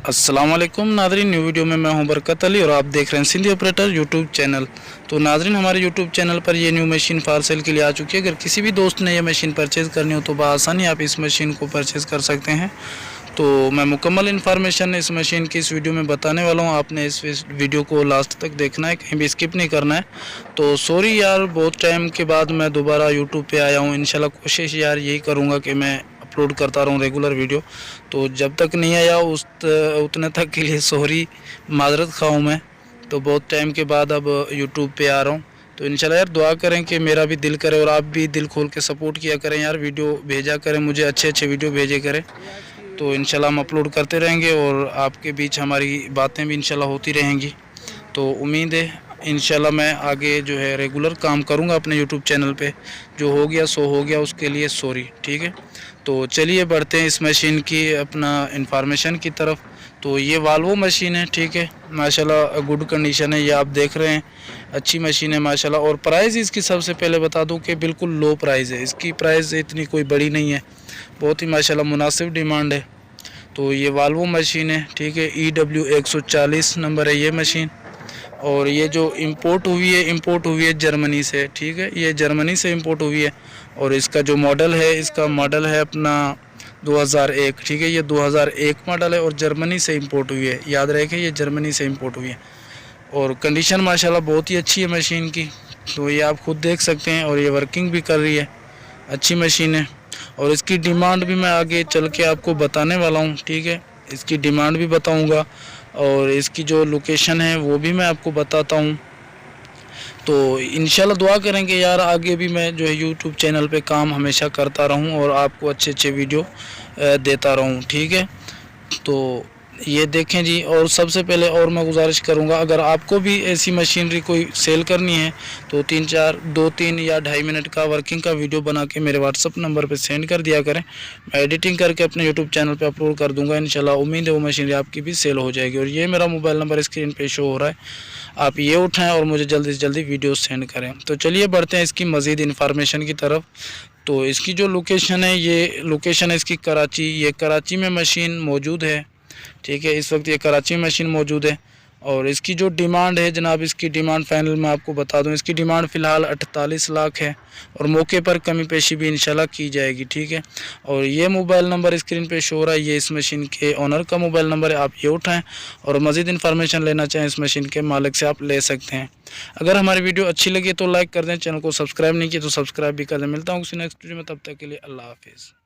अस्सलाम वालेकुम Nadreen, new video में मैं हूं बरकत अली और आप देख रहे हैं सिंधी ऑपरेटर यूट्यूब चैनल। तो नादरीन, हमारे यूट्यूब चैनल पर ये न्यू मशीन फॉर सेल के लिए आ चुकी है। अगर किसी भी दोस्त ने यह मशीन परचेज़ करनी हो तो बआसानी आप इस मशीन को परचेज़ कर सकते हैं। तो मैं मुकम्मल इन्फॉर्मेशन इस मशीन की इस वीडियो में बताने वाला हूँ। आपने इस वीडियो को लास्ट तक देखना है, कहीं भी स्किप नहीं करना है। तो सॉरी यार, बहुत टाइम के बाद मैं दोबारा यूट्यूब पे आया हूँ। इंशाल्लाह कोशिश यार यही करूँगा कि मैं अपलोड करता रहूँ रेगुलर वीडियो। तो जब तक नहीं आया उतने तक के लिए सॉरी, माजरत खा हूँ मैं। तो बहुत टाइम के बाद अब यूट्यूब पे आ रहा हूँ। तो इंशाल्लाह यार दुआ करें कि मेरा भी दिल करे और आप भी दिल खोल के सपोर्ट किया करें यार, वीडियो भेजा करें मुझे, अच्छे अच्छे वीडियो भेजे करें। तो इंशाल्लाह हम अपलोड करते रहेंगे और आपके बीच हमारी बातें भी इंशाल्लाह होती रहेंगी। तो उम्मीद है इंशाल्लाह मैं आगे जो है रेगुलर काम करूंगा अपने यूट्यूब चैनल पे। जो हो गया सो हो गया, उसके लिए सॉरी, ठीक है। तो चलिए बढ़ते हैं इस मशीन की अपना इंफॉर्मेशन की तरफ। तो ये वाल्वो मशीन है, ठीक है। माशाल्लाह गुड कंडीशन है, ये आप देख रहे हैं, अच्छी मशीन है माशाल्लाह। और प्राइस इसकी सबसे पहले बता दूं कि बिल्कुल लो प्राइस है। इसकी प्राइस इतनी कोई बड़ी नहीं है, बहुत ही माशाल्लाह मुनासिब डिमांड है। तो ये वाल्वो मशीन है, ठीक है। EW 140 नंबर है ये मशीन। और ये जो इंपोर्ट हुई है जर्मनी से, ठीक है। ये जर्मनी से इंपोर्ट हुई है। और इसका जो मॉडल है, इसका मॉडल है अपना 2001, ठीक है। ये 2001 मॉडल है और जर्मनी से इंपोर्ट हुई है, याद रखें ये जर्मनी से इंपोर्ट हुई है। और कंडीशन माशाल्लाह बहुत ही अच्छी है मशीन की, तो ये आप खुद देख सकते हैं। और ये वर्किंग भी कर रही है, अच्छी मशीन है। और इसकी डिमांड भी मैं आगे चल के आपको बताने वाला हूँ, ठीक है। इसकी डिमांड भी बताऊँगा और इसकी जो लोकेशन है वो भी मैं आपको बताता हूँ। तो इंशाल्लाह दुआ करेंगे यार आगे भी मैं जो है यूट्यूब चैनल पे काम हमेशा करता रहूँ और आपको अच्छे अच्छे वीडियो देता रहूँ, ठीक है। तो ये देखें जी। और सबसे पहले और मैं गुजारिश करूंगा, अगर आपको भी ऐसी मशीनरी कोई सेल करनी है तो 2-3 या 2.5 मिनट का वर्किंग का वीडियो बना के मेरे व्हाट्सअप नंबर पे सेंड कर दिया करें। मैं एडिटिंग करके अपने यूट्यूब चैनल पे अपलोड कर दूंगा इंशाल्लाह। उम्मीद है वो मशीनरी आपकी भी सेल हो जाएगी। और ये मेरा मोबाइल नंबर स्क्रीन पे शो हो रहा है, आप ये उठाएँ और मुझे जल्दी से जल्दी वीडियो सेंड करें। तो चलिए बढ़ते हैं इसकी मज़ीद इन्फॉर्मेशन की तरफ। तो इसकी जो लोकेशन है, ये लोकेशन है इसकी कराची। ये कराची में मशीन मौजूद है, ठीक है। इस वक्त ये कराची में मशीन मौजूद है। और इसकी जो डिमांड है जनाब, इसकी डिमांड फाइनल मैं आपको बता दूं, इसकी डिमांड फ़िलहाल 48 लाख है। और मौके पर कमी पेशी भी इंशाल्लाह की जाएगी, ठीक है। और ये मोबाइल नंबर स्क्रीन पे शो हो रहा है, ये इस मशीन के ओनर का मोबाइल नंबर है, आप ये उठाएं और मज़ीद इन्फॉर्मेशन लेना चाहें इस मशीन के मालिक से आप ले सकते हैं। अगर हमारी वीडियो अच्छी लगी तो लाइक कर दें, चैनल को सब्सक्राइब नहीं किया तो सब्सक्राइब भी कर दें। मिलता हूँ किसी नेक्स्ट वीडियो में, तब तक के लिए अल्लाह हाफिज़।